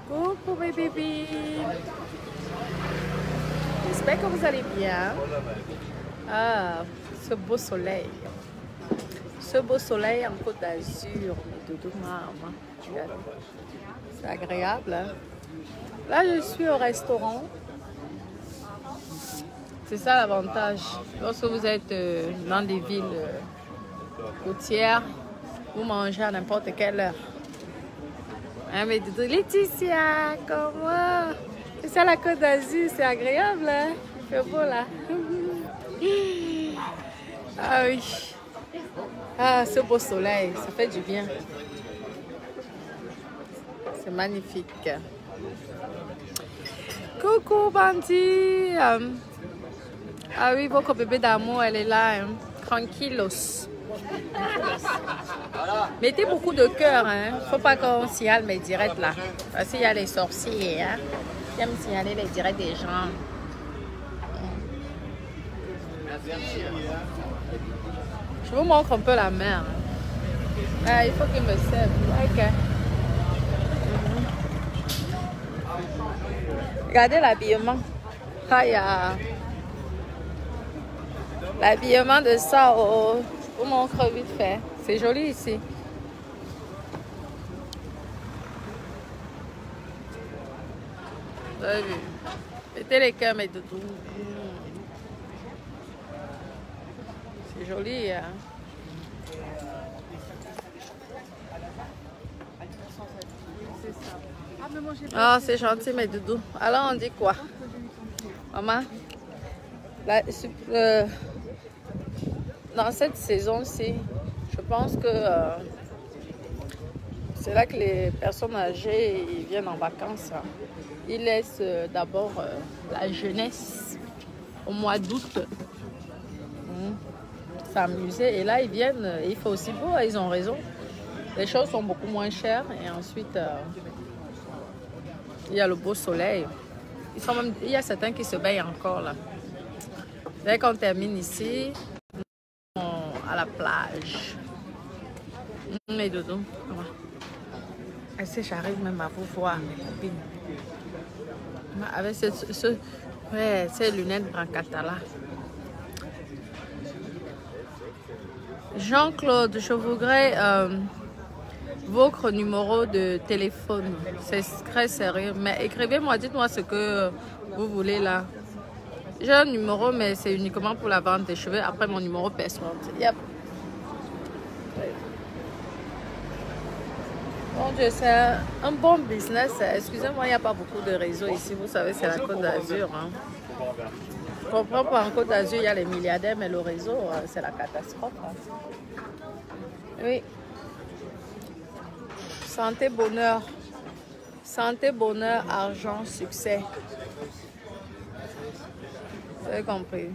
Coucou mes bébés. J'espère que vous allez bien. Ah, ce beau soleil. Ce beau soleil en Côte d'Azur. Doudou maman. C'est agréable. Hein? Là, je suis au restaurant. C'est ça l'avantage. Lorsque vous êtes dans des villes côtières, vous mangez à n'importe quelle heure. Hein, mais Doudou, Laetitia, comment? C'est ça la Côte d'Azur, c'est agréable, hein? Il fait beau là. Ah oui. Ah, ce beau soleil, ça fait du bien. C'est magnifique. Coucou, Bandi. Ah oui, votre bébé d'amour, elle est là. Hein. Tranquillos. Mettez beaucoup de cœur. Hein. Faut pas qu'on signale mes directs là. Parce qu'il y a les sorciers. Hein. J'aime signaler les directs des gens. Je vous montre un peu la mer. Ah, il faut qu'il me serve. Ok. Regardez l'habillement. Ah, il y a l'habillement de ça. Oh, je vous montre vite fait. C'est joli ici. Vous avez vu? Mettez les cœurs, mes doudous. C'est joli, hein? Ah, c'est gentil, mes doudous. Alors, on dit quoi? Maman? Dans cette saison-ci, je pense que c'est là que les personnes âgées ils viennent en vacances. Hein. Ils laissent d'abord la jeunesse au mois d'août s'amuser. Et là, ils viennent, il fait aussi beau, ils ont raison. Les choses sont beaucoup moins chères. Et ensuite, il y a le beau soleil. Il y a certains qui se baignent encore là. Dès qu'on termine ici, à la plage. Mes doudous. Est-ce que j'arrive même à vous voir, mes copines? Avec ces lunettes Brancata là. Jean-Claude, je voudrais votre numéro de téléphone. C'est très sérieux. Mais écrivez-moi, dites-moi ce que vous voulez là. J'ai un numéro, mais c'est uniquement pour la vente des cheveux. Après, mon numéro personnel. Yep. Mon Dieu, c'est un bon business. Excusez-moi, il n'y a pas beaucoup de réseaux ici. Vous savez, c'est la Côte d'Azur. Hein. Je comprends pas, en Côte d'Azur, il y a les milliardaires, mais le réseau, c'est la catastrophe. Hein. Oui. Santé, bonheur. Santé, bonheur, argent, succès. Vous avez compris.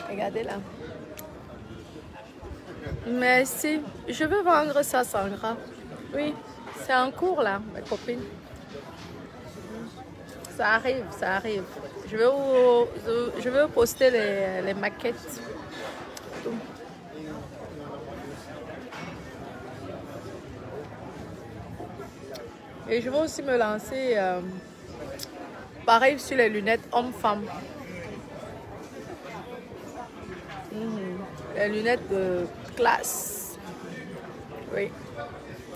Regardez là. Merci. Je veux vendre ça 100 grammes. Oui, c'est en cours là, mes copines. Ça arrive, ça arrive. Je vais vous poster les maquettes. Tout. Et je vais aussi me lancer pareil sur les lunettes homme-femme. Les lunettes de classe. Oui.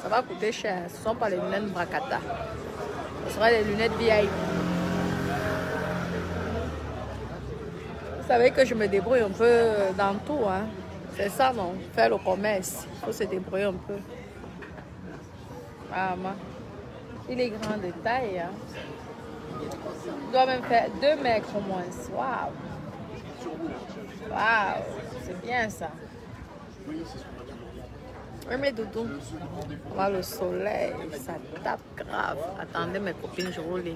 Ça va coûter cher. Ce ne sont pas les lunettes Brancata. Ce sera les lunettes VIP. Vous savez que je me débrouille un peu dans tout. Hein. C'est ça, non? Faire le commerce. Il faut se débrouiller un peu. Ah, il est grand de taille. Hein. Il doit même faire 2 mètres au moins. Waouh! Waouh! C'est bien ça. Oui, mes doudous. Voilà le soleil. Ça tape grave. Attendez, mes copines, je roule.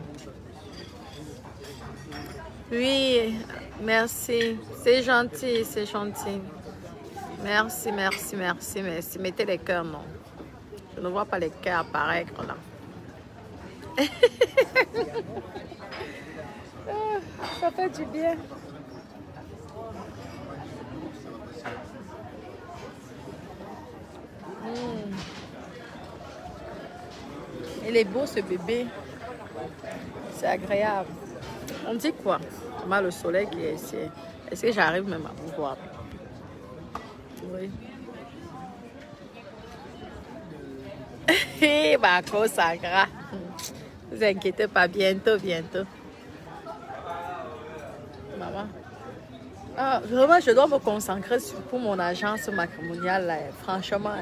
Oui, merci. C'est gentil, c'est gentil. Merci, merci, merci, merci. Mettez les cœurs, non. Je ne vois pas les cœurs apparaître là. Ça fait du bien. Il est beau ce bébé. C'est agréable. On dit quoi? Moi, le soleil qui est ici. Est-ce que j'arrive même à vous voir? Oui. Hé, Marco Sagra. Ne vous inquiétez pas, bientôt, bientôt. Maman. Ah, vraiment, je dois me concentrer pour mon agence matrimoniale. Là. Franchement,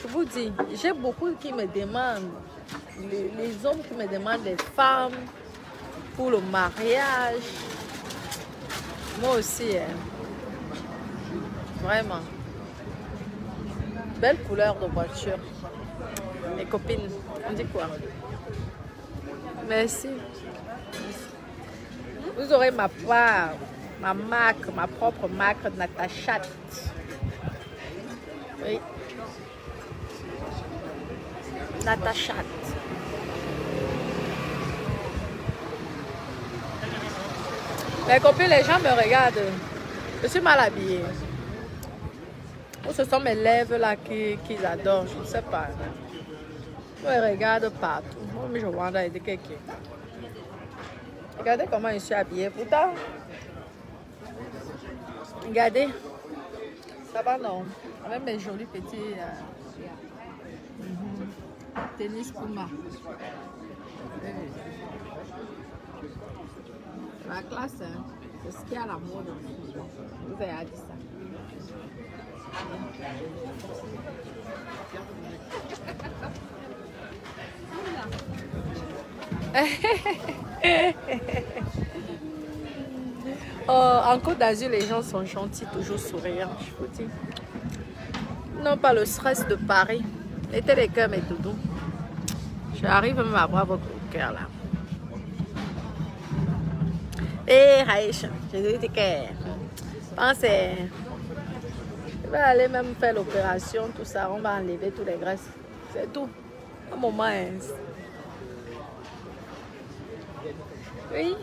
je vous dis, j'ai beaucoup qui me demandent, les hommes qui me demandent des femmes pour le mariage. Moi aussi, vraiment. Belle couleur de voiture. Mes copines, on dit quoi? Merci. Vous aurez ma part, ma marque, ma propre marque Natacha. Oui. Natacha. Mes copines, les gens me regardent. Je suis mal habillée. Ou ce sont mes lèvres là qu'ils adorent, je ne sais pas. Ils me regardent partout. Moi, je vois dans les quelqu'un. Regardez comment je suis habillée. Pourtant, regardez. Ça va, non? Avec mes jolis petits tennis Puma. La classe, hein? C'est ce qu'il y a à la mode. Vous avez dit ça. En Côte d'Azur, les gens sont gentils, toujours souriants, je vous dis. Non, pas le stress de Paris. Mettez les cœurs, mes doudous. J'arrive même à avoir votre cœur là. Eh, Raïcha, je dis que pensez, je vais aller même faire l'opération, tout ça, on va enlever toutes les graisses. C'est tout. Un moment, hein. Oui.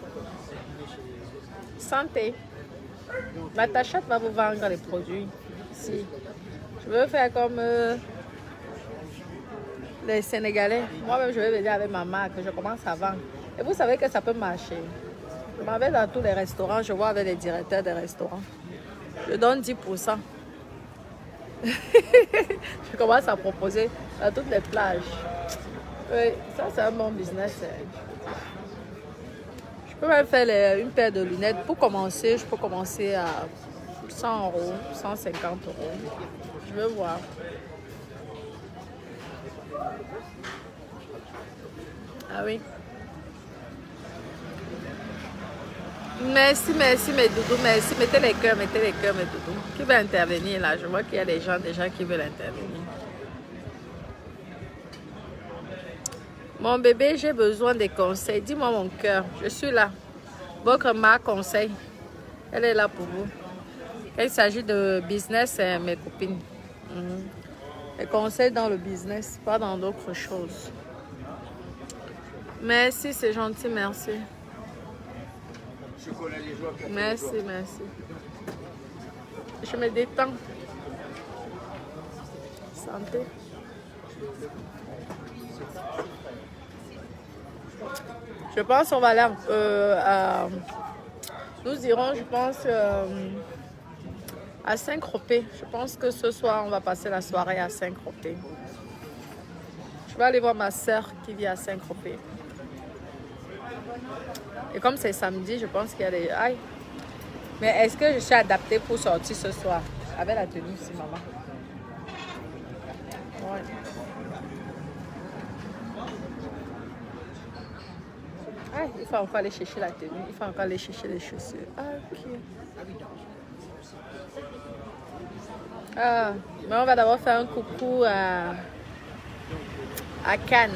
Santé. Natacha va vous vendre les produits. Si. Je veux faire comme les Sénégalais. Moi-même, je vais venir avec ma marque. Je commence à vendre. Et vous savez que ça peut marcher. Je m'en vais dans tous les restaurants. Je vois avec les directeurs des restaurants. Je donne 10%. Je commence à proposer dans toutes les plages. Oui, ça, c'est un bon business. Je peux même faire une paire de lunettes. Pour commencer, je peux commencer à 100 €, 150 €. Je veux voir. Ah oui. Merci, merci mes doudous, merci. Mettez les cœurs, mes doudous. Qui veut intervenir là? Je vois qu'il y a des gens déjà qui veulent intervenir. Mon bébé, j'ai besoin des conseils. Dis-moi mon cœur, je suis là. Votre marque conseil, elle est là pour vous. Quand il s'agit de business, c'est mes copines. Les conseils dans le business, pas dans d'autres choses. Merci, c'est gentil, merci. Merci, merci. Je me détends. Santé. Je pense qu'on va aller nous irons, je pense, à Saint-Tropez. Je pense que ce soir, on va passer la soirée à Saint-Tropez. Je vais aller voir ma soeur qui vit à Saint-Tropez. Et comme c'est samedi, je pense qu'il y a des... Aïe. Mais est-ce que je suis adaptée pour sortir ce soir? Avec la tenue ici, maman. Ouais. Ah, il faut encore aller chercher la tenue. Il faut encore aller chercher les chaussures. Ah, ok. Ah, mais on va d'abord faire un coucou à Cannes.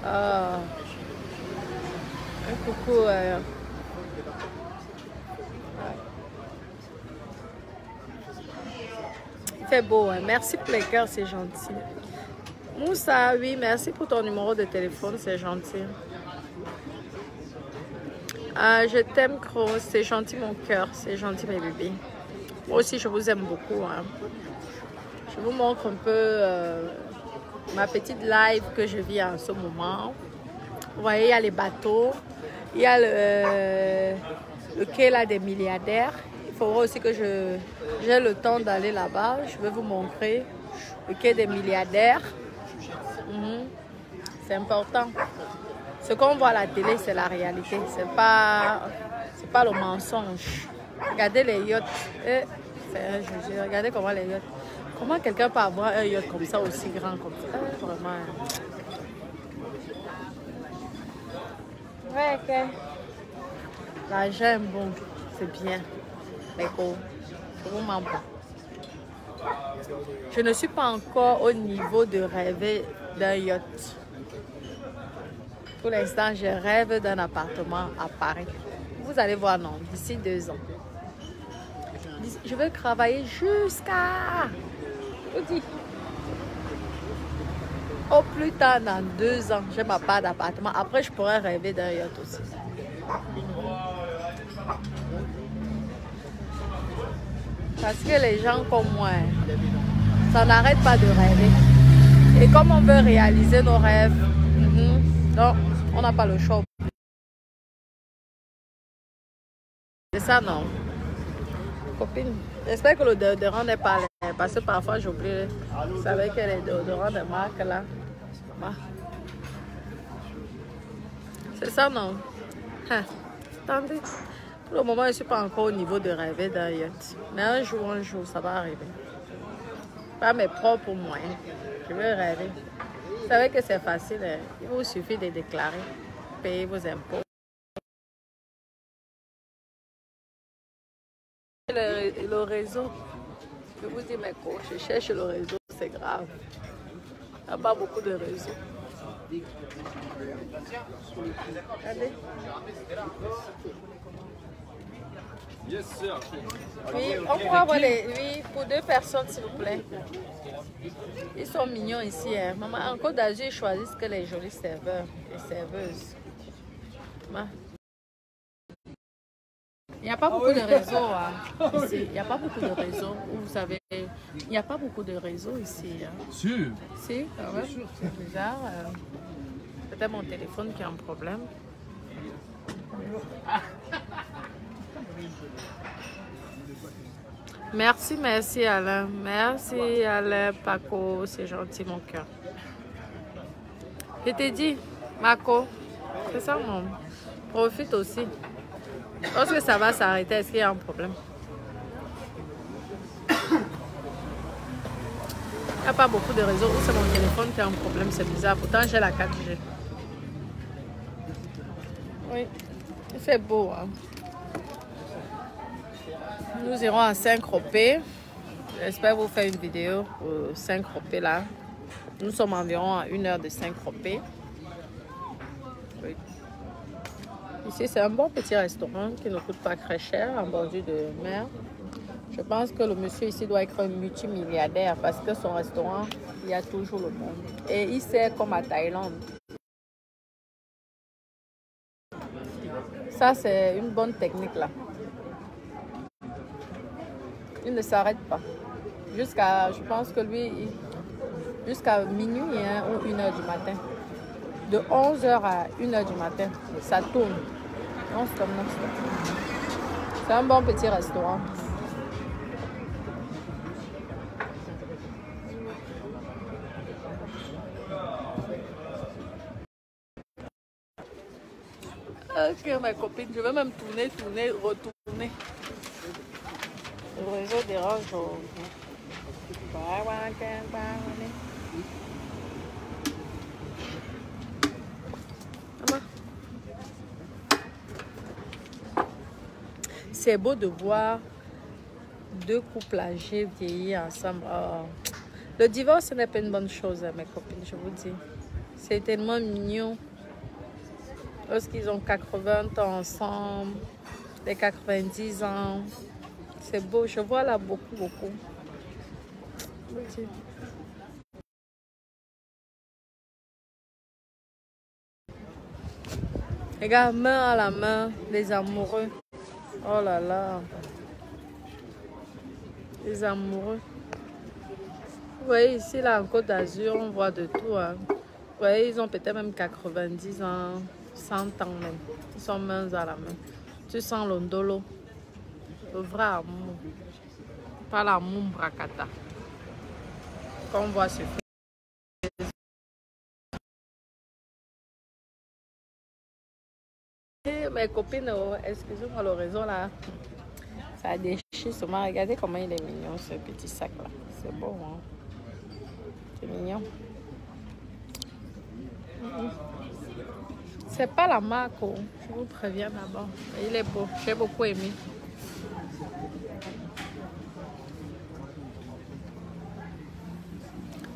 Ah. Un coucou. Il fait beau, hein? Merci pour les cœurs, c'est gentil. Moussa, oui, merci pour ton numéro de téléphone, c'est gentil. Je t'aime, gros, c'est gentil mon cœur, c'est gentil mes bébés. Moi aussi, je vous aime beaucoup. Hein. Je vous montre un peu ma petite live que je vis en ce moment. Vous voyez, il y a les bateaux, il y a le quai là des milliardaires. Il faudra aussi que j'ai le temps d'aller là-bas. Je vais vous montrer le quai des milliardaires. C'est important. Ce qu'on voit à la télé, c'est la réalité. C'est pas le mensonge. Regardez les yachts. Regardez comment les yachts. Comment quelqu'un peut avoir un yacht comme ça, aussi grand comme ça? Vraiment. Ouais, ok. L'argent est bon. C'est bien. Mais c'est vraiment bon. Je ne suis pas encore au niveau de rêver d'un yacht. Pour l'instant, je rêve d'un appartement à Paris. Vous allez voir, non, d'ici 2 ans. Je vais travailler jusqu'à... Je vous dis. Au plus tard, dans 2 ans, j'ai ma part d'appartement. Après, je pourrais rêver d'un yacht aussi. Parce que les gens comme moi, ça n'arrête pas de rêver. Et comme on veut réaliser nos rêves, non, on n'a pas le choix. C'est ça, non? Copine, j'espère que le déodorant n'est pas là. Parce que parfois j'oublie. Vous savez que les déodorants de marque là. C'est ça, non? Attendez. Pour le moment, je ne suis pas encore au niveau de rêver d'un yacht. Mais un jour, ça va arriver. Pas mes propres moyens. Je vais rêver. Vous savez que c'est facile. Hein? Il vous suffit de déclarer. Payer vos impôts. Le réseau. Je vous dis, mes coachs, je cherche le réseau. C'est grave. Il n'y a pas beaucoup de réseaux. Regardez. Oui, on pourra avoir les... Oui, pour 2 personnes, s'il vous plaît. Ils sont mignons ici. Hein. Maman, en Côte d'Azur, ils choisissent que les jolis serveurs et serveuses. Maman. Il n'y a pas beaucoup de réseaux hein, ici. Il n'y a pas beaucoup de réseaux. Vous savez, il n'y a pas beaucoup de réseaux ici. Hein. Sûr. Si, quand même. C'est bizarre. Peut-être mon téléphone qui a un problème. Merci Alain. Merci Alain, Paco. C'est gentil, mon cœur. Je t'ai dit, Marco, c'est ça, mon. Profite aussi. Lorsque ça va s'arrêter, est-ce qu'il y a un problème? Il n'y a pas beaucoup de réseaux. C'est mon téléphone qui a un problème, c'est bizarre. Pourtant, j'ai la 4G. Oui, il fait beau. Hein? Nous irons à Saint-Tropez. J'espère vous faire une vidéo au Saint-Tropez là. Nous sommes environ à 1 heure de Saint-Tropez. Oui. Ici, c'est un bon petit restaurant qui ne coûte pas très cher en bordure de mer. Je pense que le monsieur ici doit être un multimilliardaire parce que son restaurant, il y a toujours le monde. Et il sert comme à Thaïlande. Ça, c'est une bonne technique là. Il ne s'arrête pas. Jusqu'à, je pense que lui, jusqu'à minuit hein, ou 1 heure du matin. De 11h à 1 heure du matin, ça tourne. Non-stop, non-stop. C'est un bon petit restaurant. Ok, ma copine, je vais même tourner, retourner. Le réseau dérange. C'est beau de voir 2 couples âgés vieillir ensemble. Oh. Le divorce, ce n'est pas une bonne chose, mes copines, je vous dis. C'est tellement mignon. Lorsqu'ils ont 80 ans ensemble, les 90 ans. C'est beau, je vois là beaucoup. Regarde, main à la main, les amoureux. Oh là là. Les amoureux. voyez, ici, là, en Côte d'Azur, on voit de tout. Hein. Vous voyez, ils ont peut-être même 90 ans, 100 ans même. Ils sont mains à la main. Tu sens l'ondolo. Le vrai amour. Pas l'amour bracata. Comme on voit sur mes copines, excusez-moi le réseau là, ça déchire seulement. Regardez comment il est mignon ce petit sac là. C'est beau, hein? C'est mignon. C'est pas la marque, oh. Je vous préviens d'abord. Il est beau, j'ai beaucoup aimé.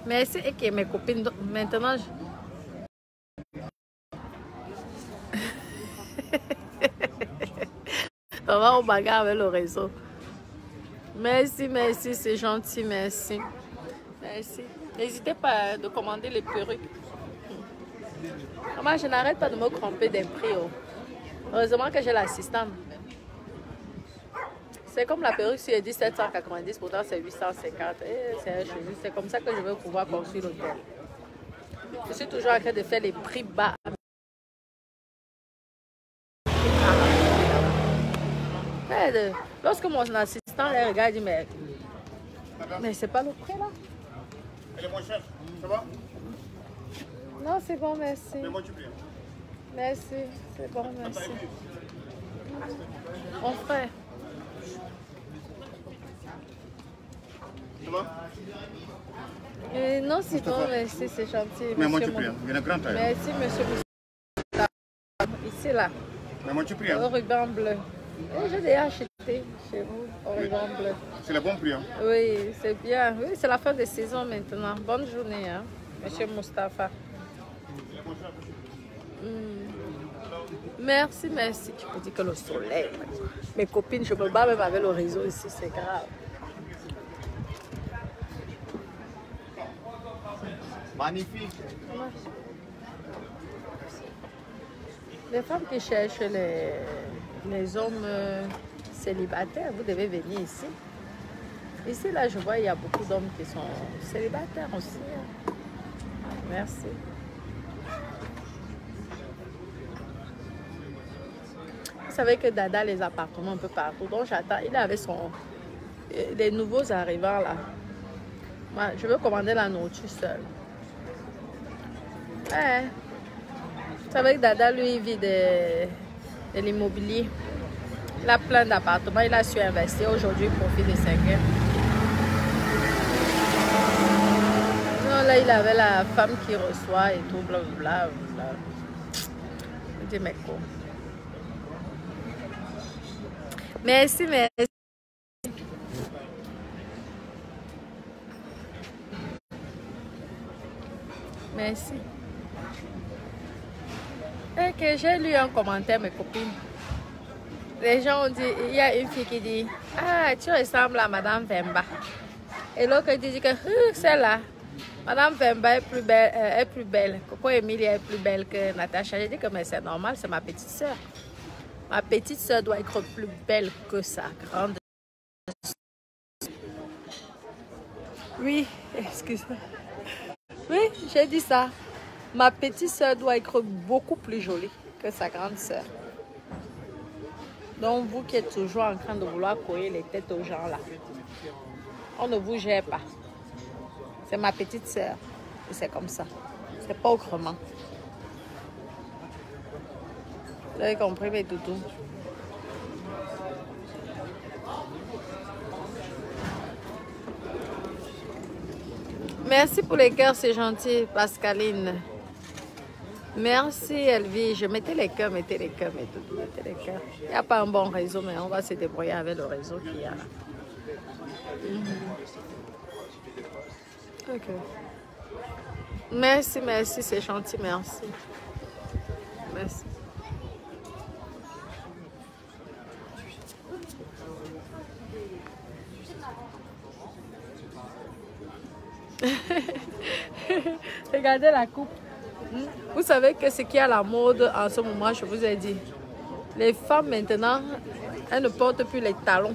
Mais c'est que mes copines, maintenant, on va au bagarre avec le réseau. Merci, merci, c'est gentil, merci. Merci. N'hésitez pas de commander les perruques. Moi, je n'arrête pas de me tromper des prix. Oh. Heureusement que j'ai l'assistante. C'est comme la perruque sur 1790, pourtant c'est 850. C'est comme ça que je vais pouvoir construire l'hôtel. Je suis toujours en train de faire les prix bas. Lorsque mon assistant les regarde, il dit mais c'est pas le prix là. Elle est moins chère, ça va? Non, c'est bon, merci. Mais moi tu pries. Merci, c'est bon, merci. Mon frère. Ça va? Non, c'est bon, merci, c'est gentil. Mais moi tu pries, il y a un grand taille. Merci, monsieur. Ici là. Mais moi tu pries. Au ruban bleu. J'ai déjà acheté chez vous au ruban bleu. C'est le bon prix. Hein? Oui, c'est bien. Oui, c'est la fin de saison maintenant. Bonne journée, hein, monsieur Moustapha. Merci, merci. Tu peux dire que le soleil. Mes copines, je me bats même avec le réseau ici, c'est grave. Magnifique. Les femmes qui cherchent les hommes célibataires, vous devez venir ici. Ici, là, je vois, il y a beaucoup d'hommes qui sont célibataires aussi. Hein. Merci. Vous savez que Dada a les appartements un peu partout. Donc, j'attends. Il est avec les nouveaux arrivants, là. Moi, je veux commander la nourriture seule. Ouais. Vous savez que Dada, lui, il vit de l'immobilier. Il a plein d'appartements. Il a su investir. Aujourd'hui, il profite des 5 heures. Non, là, il avait la femme qui reçoit et tout, blablabla. Je dis, mais quoi? Merci, merci. Merci. Et que j'ai lu un commentaire, mes copines. Les gens ont dit, il y a une fille qui dit, ah, tu ressembles à Madame Vemba. Et l'autre dit que celle-là, Madame Vemba est plus belle. Coco Emilia est plus belle que Natacha. J'ai dit que mais c'est normal, c'est ma petite soeur. Ma petite soeur doit être plus belle que sa grande. Oui, excuse-moi. Oui, j'ai dit ça. Ma petite soeur doit être beaucoup plus jolie que sa grande soeur. Donc, vous qui êtes toujours en train de vouloir coller les têtes aux gens là, on ne vous gère pas. C'est ma petite soeur. Et c'est comme ça. C'est pas autrement. Vous avez compris, mes toutous? Merci pour les cœurs, c'est gentil, Pascaline. Merci, Elvie. Je mettais les cœurs, mettez les cœurs, mettez les cœurs. Il n'y a pas un bon réseau, mais on va se débrouiller avec le réseau qu'il y a là. Ok. Merci, merci, c'est gentil, merci. Merci. Regardez la coupe. Vous savez que ce qui est à la mode en ce moment, je vous ai dit. Les femmes maintenant, elles ne portent plus les talons.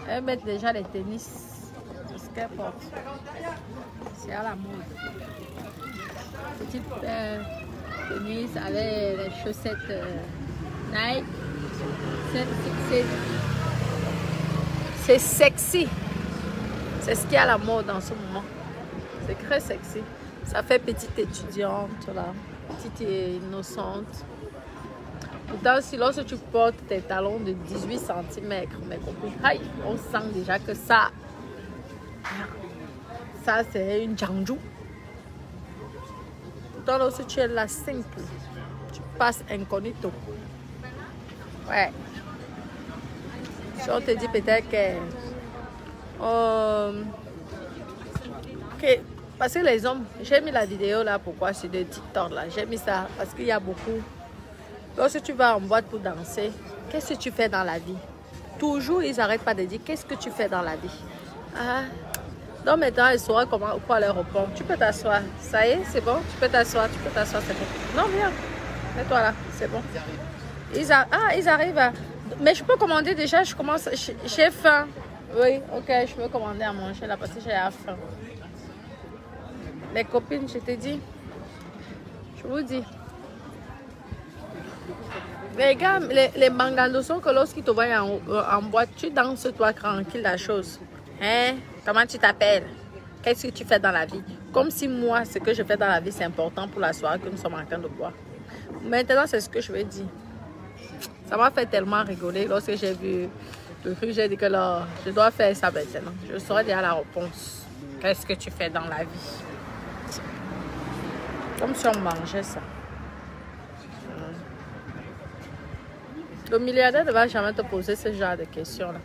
Elles mettent déjà les tennis. qu'elle porte. C'est à la mode. Petite tenue avec les chaussettes Nike. C'est sexy. C'est ce qui est à la mode en ce moment. C'est très sexy. Ça fait petite étudiante, là. Petite et innocente. Pourtant, si lorsque tu portes tes talons de 18 cm, mes copines, aïe, on sent déjà que ça c'est une Jiangsu. Pourtant, lorsque tu es là simple, tu passes incognito. Ouais. Si on te dit peut-être que... parce que les hommes, j'ai mis la vidéo là, pourquoi c'est de TikTok là. J'ai mis ça parce qu'il y a beaucoup. Lorsque tu vas en boîte pour danser, qu'est-ce que tu fais dans la vie? Toujours, ils n'arrêtent pas de dire qu'est-ce que tu fais dans la vie. Ah. Donc maintenant, ils sauront quoi leur répondre. Tu peux t'asseoir. Ça y est, c'est bon? Tu peux t'asseoir, c'est bon. Non, viens. Mets-toi là, c'est bon. Ils arrivent à... Mais je peux commander déjà, je commence... J'ai faim. Oui, ok, je peux commander à manger là parce que j'ai faim. Les copines, je te dis, je vous dis, les gars, les bangandos sont que lorsqu'ils te voient en boîte, tu danses toi tranquille la chose. Hein? Comment tu t'appelles? Qu'est-ce que tu fais dans la vie? Comme si moi, ce que je fais dans la vie, c'est important pour la soirée que nous sommes en train de boire. Maintenant, c'est ce que je veux dire. Ça m'a fait tellement rigoler lorsque j'ai vu le truc, j'ai dit que là, je dois faire ça maintenant. Je saurais déjà la réponse. Qu'est-ce que tu fais dans la vie? Comme si on mangeait ça. Le milliardaire ne va jamais te poser ce genre de questions-là.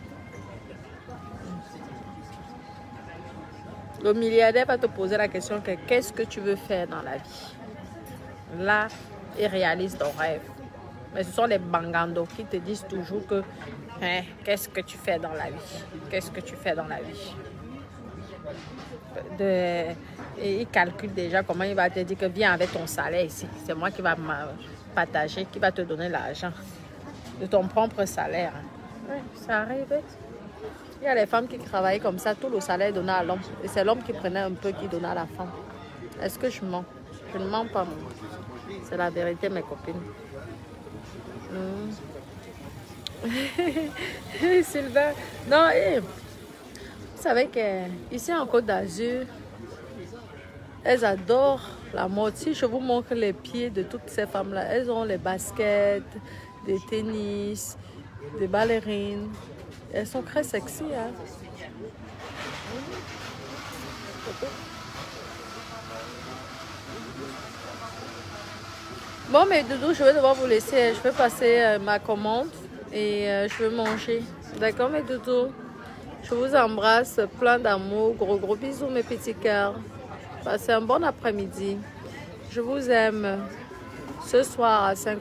Le milliardaire va te poser la question que qu'est-ce que tu veux faire dans la vie? Là, il réalise ton rêve. Mais ce sont les bangandos qui te disent toujours que hein, qu'est-ce que tu fais dans la vie? Qu'est-ce que tu fais dans la vie? Et il calcule déjà comment il va te dire que viens avec ton salaire ici. C'est moi qui va partager, qui va te donner l'argent de ton propre salaire. Oui, ça arrive. Il y a les femmes qui travaillent comme ça, tout le salaire est donné à l'homme. Et c'est l'homme qui prenait un peu qui donnait à la femme. Est-ce que je mens? Je ne mens pas, moi. C'est la vérité, mes copines. Sylvain. Non, vous savez qu'ici en Côte d'Azur, elles adorent la mode. Si je vous montre les pieds de toutes ces femmes-là, elles ont les baskets, des tennis, des ballerines. Elles sont très sexy, hein. Bon, mais Doudou, je vais devoir vous laisser. Je vais passer ma commande et je vais manger. D'accord, mes Doudou? Je vous embrasse, plein d'amour. Gros bisous, mes petits cœurs. Passez un bon après-midi. Je vous aime. Ce soir à 5h.